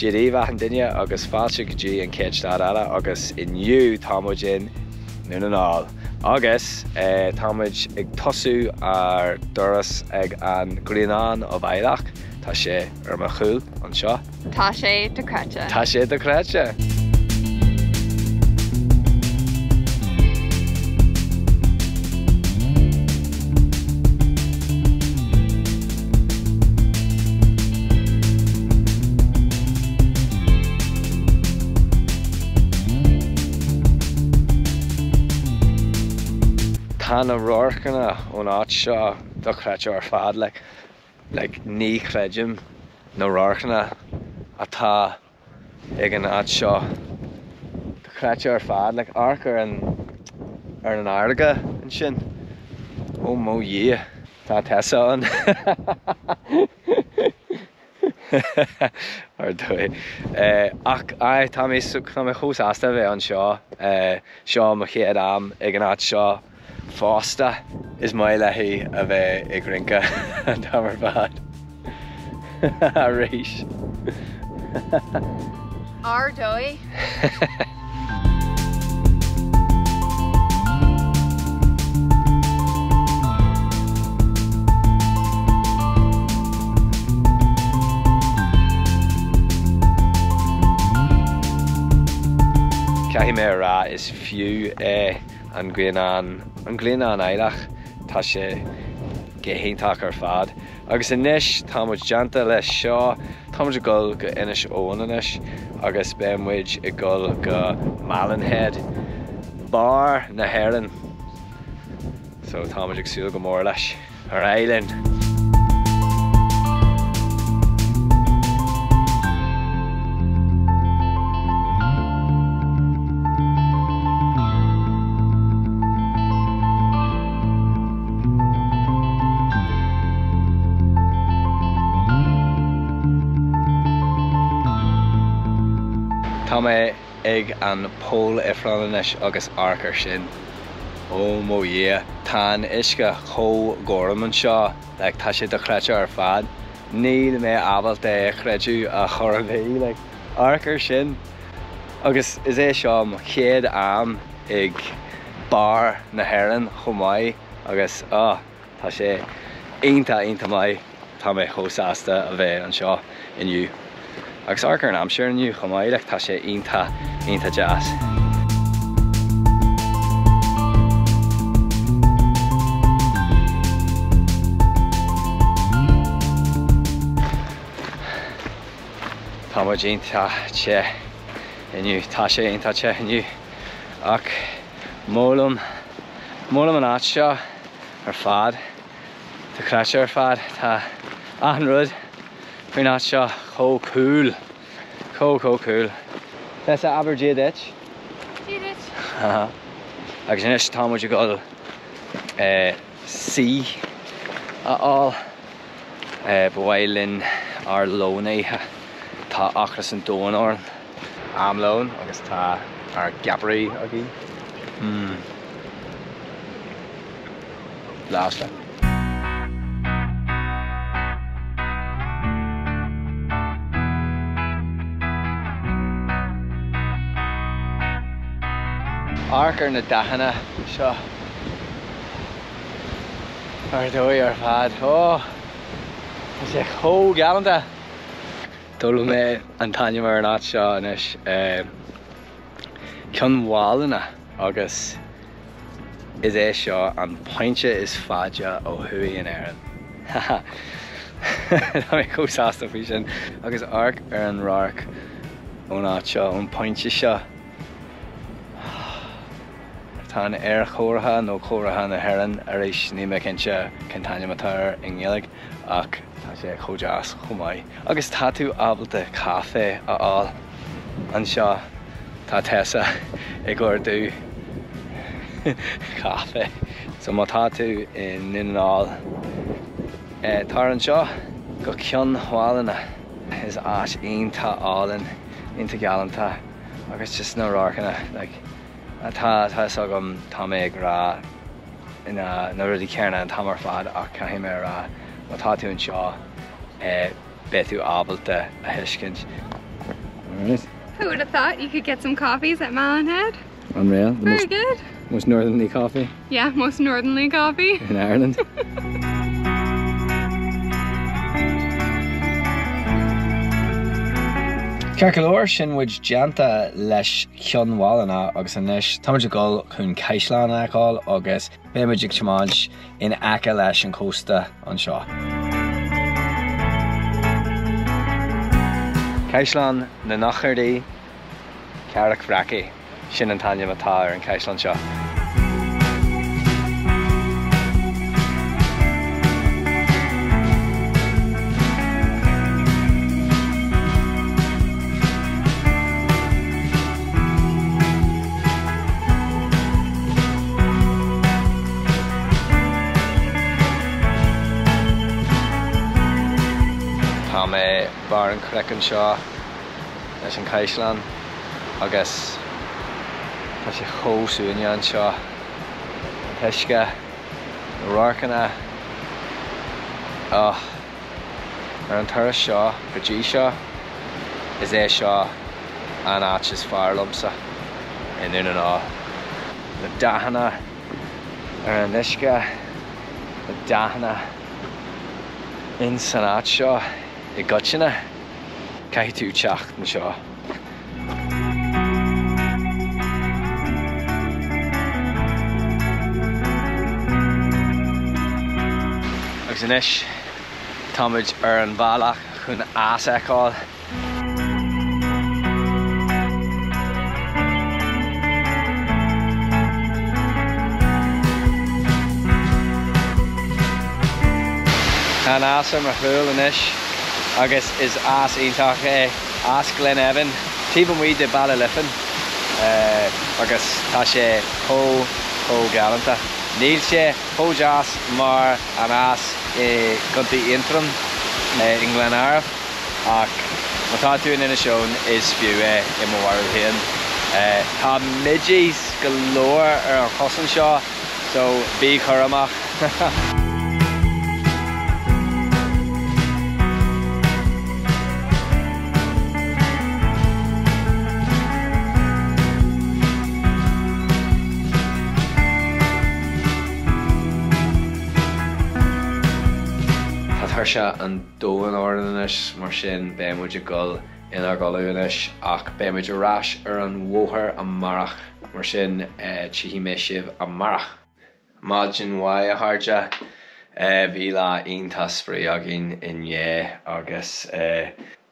Jiriva and Dinya, August Falchik G and Ketch Dada, August in you, Tomojin, Nunanal. August, Tomoj Igtosu are Doris Egg and Greenan of Iraq, Tashe Ermachul on Shaw. Tashe de Kretcha. Tashe de Kretcha. Tana Rorkana on Atshaw, the Kretcha or Fad, like knee Kredjum, no Rorkana, Ata, Egan Atshaw, the Kretcha or Fad, like Arker and an Arga and Shin. Oh, mo yeah, Ta Tessa on. Or do it. I Tommy Sukna Hus Astave on Shaw, Shaw Machiadam, Egan Atshaw. Foster is my lehi of a grinka and hammer bad. Reish. Ardoi. Kahimera is few and Gleanan Eilach Tashe Gehintak or Fad. Agus in Nish, Tomoj Janta Les Shaw, Tomoj Gull go Inish Owenish, Agus Benwidge a Gull go Malinhead, Bar na Heron. So Tomoj Exul go Morlash, or Island. Tame Egg and Pole Efranish August Arker Shin. Oh mo yeah, Tan Ishka Ho Gorman Shaw, like Tasha de Kretcha or Fad. Need me Abel de Kretchu a Horvey, like Arker Shin. August is a Shaw Kid Am Egg Bar na Heron Homai. August Tasha Ainta Mai Tame Hosasta Ave and Shaw in you. Agus Arker and I'm sure you come out like Tasha Inta Jazz. Tomoj Inta Che and you Tasha Inta Che and you Ak Molum and Atshaw or Fad the Kretcha or Fad Ta Anrud Atshaw cool. Cool. That's Aberjay ditch. Agus Nish Tomoj Gull C all Boilin ar Loney Ta Achras and Donor Amlone Agus Ta ar Gabri again. Last Arker na Dahana Shaw Ardoi or Fad. Oh, it's a whole galanta. Dolume Antanya Maranat Shaw Nish Kun Walana August is a Shaw and Poincha is Faja O Hui and Aaron. Haha. I mean, go Sasta Fishin. August Ark Aaron Rark Onat Shaw and Poincha Shaw. Tan Chorha no Chorha na Heron Arish ni Mekincha Kentanya Matar Ingelig Ak Tasha Khojas Humai. August Tatu Abel de Cafe all and Shaw Tatessa Igordu Cafe. So Matatu in Ninal Taran Shaw go Kyun Walana his Ash Inta Allen into Galanta. August just no Rarkana like Ta sagam Tameg Ra in a really Kerna and Tamar Fad or Kahimera, Matatu and Shaw, Betu Abel de a Hishkins. Alright. Who would have thought you could get some coffees at Mallinhead? Unreal. The Very good. most northerly coffee Yeah, most northerly coffee. in Ireland. Cercalóir sin muid deanta leis Cionwalana agus anis táidir gol chun Caisleán agáil agus béimiid ag teamáint in aice leis an cósta an seo. Caisleán na Nachirdaí Cearach Bhreacaí sin an taine atá ar an Caisleán seo. Tá mé bar an Crechan seo leis an Caisleán agus tá sé chósúine an seo an tuisce na Rárcanna ar an turas seo go dtí seo is é seo an áit is fearr lomsa in ina ná na dahanna ar an uisce na dahanna in san áit seo I gotchina caiith tú teacht na seo. Agus inis táid ar an bhealach chun as eáil. An as ar mar chuil inis. Agus is as ítach as Glen Evan tíbam mí de Ballyliffin agus tá sé có galanta. Níl sé pódeas mar an as guntaí intrum in Glen Arab ach má tá tú ina seón is fiú I mo warú héan. Tá midgés galore ar an chosan seo so bí churamach. Thar se an dóan ordanis mar sin béimiid a gol inar goúis ach béimiid a ráis ar an mhóthar an marach mar sin tíhí mé sibh an marach. Máidjin wai a háirde bhí le ontas sprí agin inné agus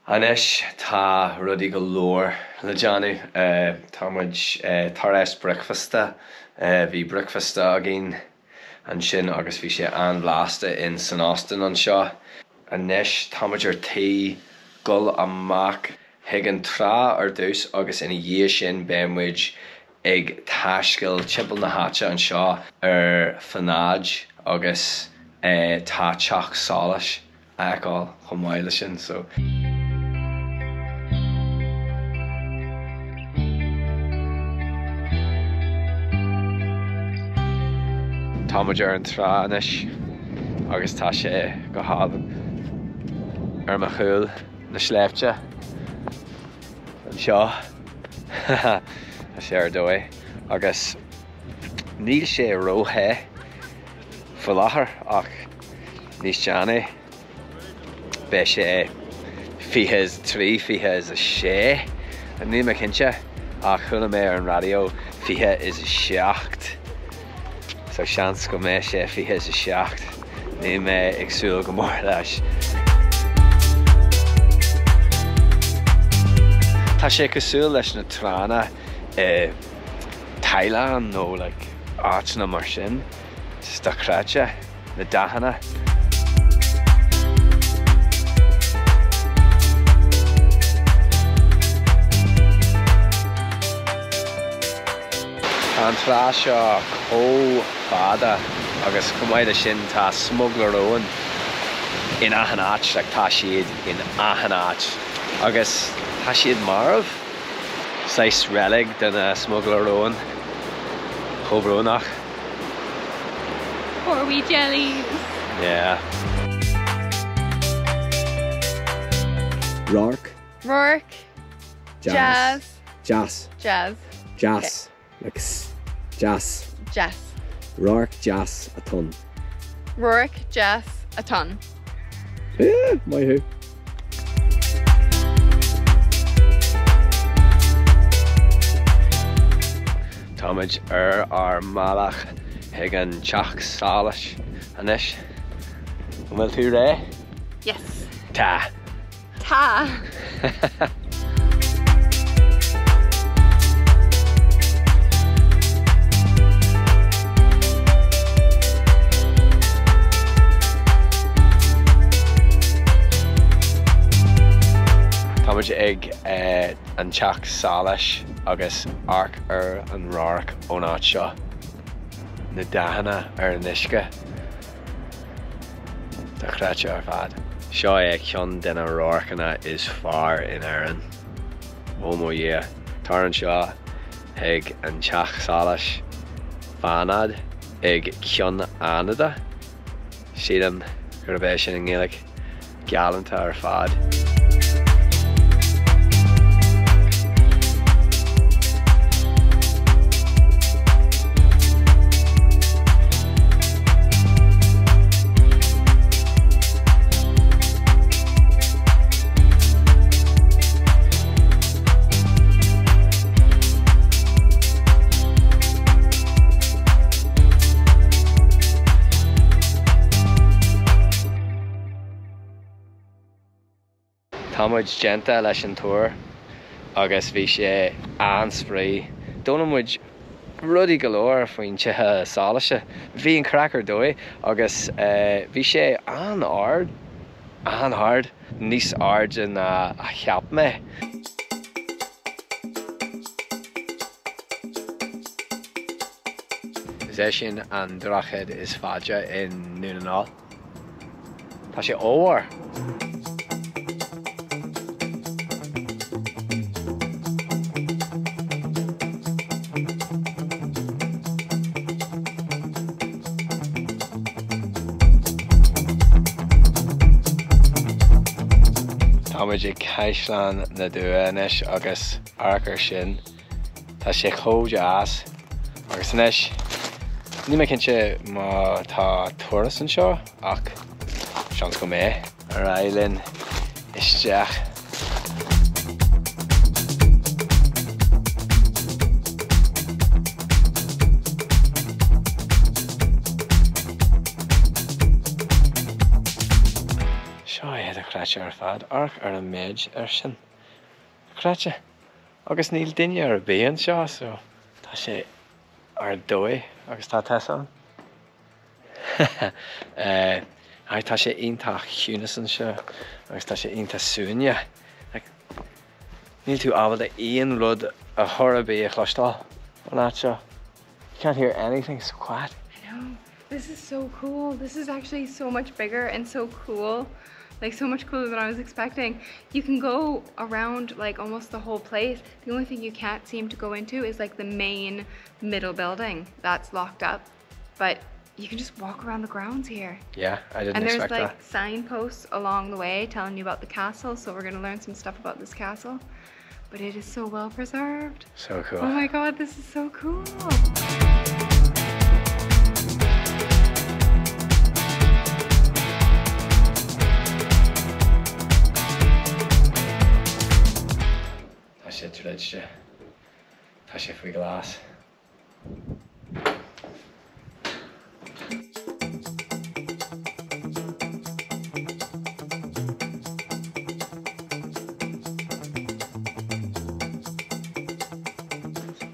anis tá rudí go leor le deanú táid tar éis breicfasta bhí breicfasta agin an sin agus bhí sé an bhlásta in San Austin an seo. Anis táid ar taí gol amach hiag an trá ar dús agus ina dhé sin béimiid ag taisciil timpil na háite an seo ar fanáid agus tá teach sálas agáil chun mhaile sin so. Táid ar an trá anis agus tá sé go hábhan ar mar chúil na sléibte an seo a sé ar dói agus níl sé róthe fa láthair ach níos teanna bé sé fiches trí fiches a sé a ní me cinse ach chuna mé ar an radio fiche is a seacht. So seans go mé sé fiches a seacht ní mé agsúil go mór leis. Tá sé cosúil leis na trána Thailand nó áit na mar sin sta chráite na dahanna. An trá seo có fada agus cumáide sin tá smuggler óin in ahanát tá siad in ahanát agus tá siad marmh sais relig den smuggler óin chobrónach. Poor wee jellies. Yeah. Rourke. Rourke. Jazz. Jazz. Jazz. Jazz. Like jazz. Jess. Rourke jazz a ton. Rourke, Jess, a ton. Yeah, my who. Táid ar malach ag an teach sálas anis. Bhfuil tú ré? Yes. Tá. Ta. Táid ag an teach sálas agus arc ar an Rourke ón áit seo. Na dahanana ar an uisce. Tá chráite ar fad. Seo é ceann den Rourkeanna is far in Éireann. Ó mo dhé. Tar an seo ag an teach sálas fanad ag ceann anada. Siadam gur a bheith sin an Gaeilge geallanta ar fad. Táid genta leis an túir agus bhí sé ansprí. Dónamid rudí galóir faoin tithe sálaise. Bhí an crackar dói agus bhí sé anhard, níos ard na a cheap me. Is é sin an drachad is fáide in Núnanáil. Tá sé óhar. Táid ag caisleán na dúanis agus arcar sin. Tá sé chóide as. Agus inis, ní me cinnte má tá turas an seo ach seans go mé ar éileann isteach. Seo é a chráite ar fad, arc ar an méid ar sin. Chráite. Agus níl duine ar bíon seo, so tá sé ar dói agus tá tesan. Tá sé ionintach chiúnas an seo agus tá sé ionintach súine. Níl tú ábhad a íon rud a thorabí a chlostal an áit seo. You can't hear anything, so quiet. I know. This is so cool. This is actually so much bigger and so cool. Like so much cooler than I was expecting. You can go around like almost the whole place. The only thing you can't seem to go into is like the main middle building that's locked up. But you can just walk around the grounds here. Yeah, I didn't and expect there's that. like signposts along the way telling you about the castle. So we're gonna learn some stuff about this castle. But it is so well preserved. So cool. Oh my God, this is so cool. Tá sé tuileadte. Tá sé faoi glas.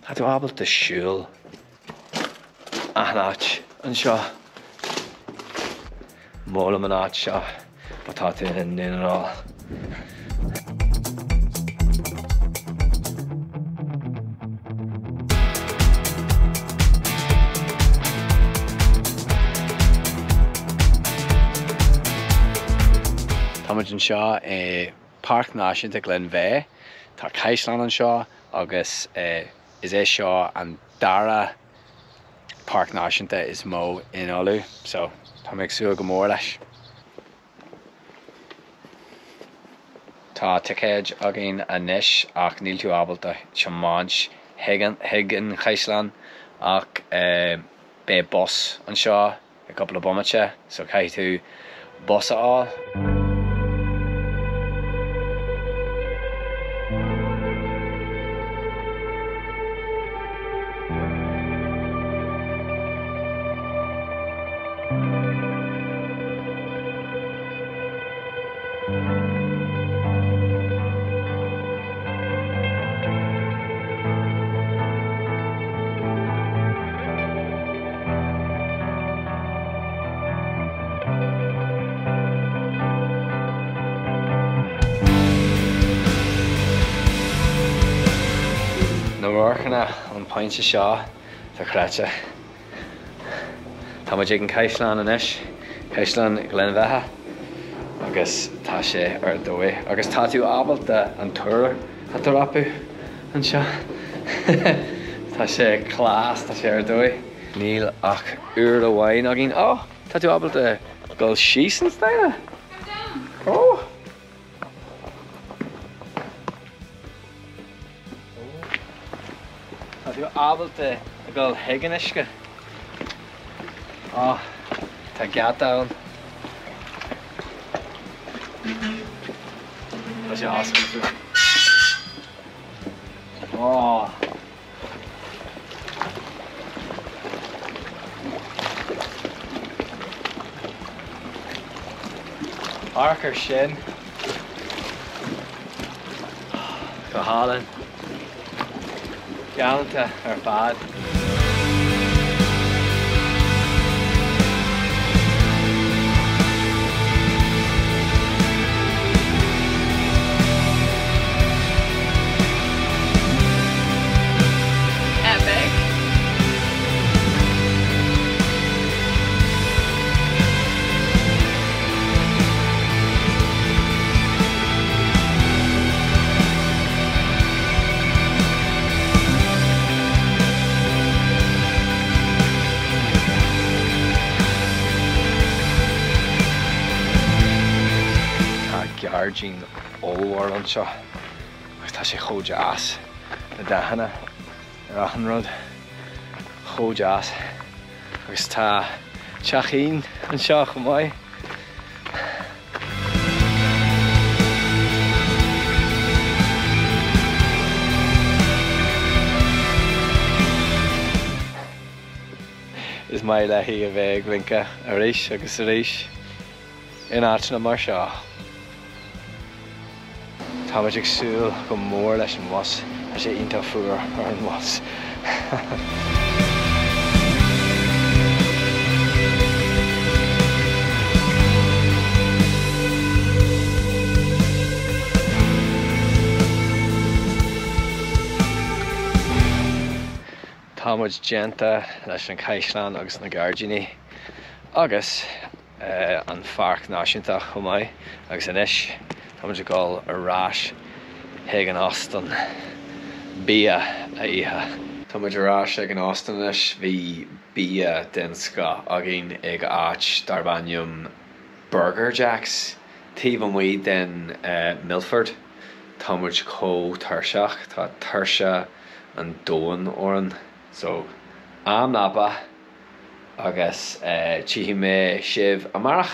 Tá tú ábal de siúil an áit an seo. Móla an áit seo ba tá tú in Núnanáil. Táid an seo é Parc Náisiúnta Glenveigh. Tá caisleán an seo agus is é seo an dara Parc Náisiúnta is mó in Olú. So tá méid súil go mór leis. Tá ticéid agin a níis ach níl tú ábalta semáins higan Chaisleán ach be bus an seo a couple of bommate so cai tú bus á. Norchana an pointse seo tá chráte. Tá muid ag an Chaisleán anois, Chaisleán Glenmhetha, agus tá sé ar dói. Agus tá tú ábalta an túr a apu an seo. Tá sé clás, tá sé ar dói. Níl ach uair amháin agin. Ó, tá tú ábalta gáil síos an staine? Ó! Tá tú ábalta a gáil higan isce. Ó, tá gata ann. Tá sé ascail tú. Ó! Arcar sin. Go hálan. Galanta ar fad. Epic. Geargin óhhar an seo agus tá sé chódeas na dahanana ar Achanrod chódeas agus tá teachín an seo go mbeidh. Is mai lehí a bheith glinca a rís agus a rís in áitina mar seo. Tá muid ag súil go mór leis an was a sé ionta fuair ar an was. Tá muid déanta leis an Chaisleán agus na Gardaí agus an Pharc Náisiúnta chomh maith agus anois tá muid gáil arás ag an Austin bia a ihe. Tá muid arás ag an Austin anois bhí bia den sca agin ag áit darbanium Burger Jacks tíomh an mhaoid den Milford. Tá muid có tuirseach tá tuirse an dóin oran so am napa agus tíhí mé sibh amarach.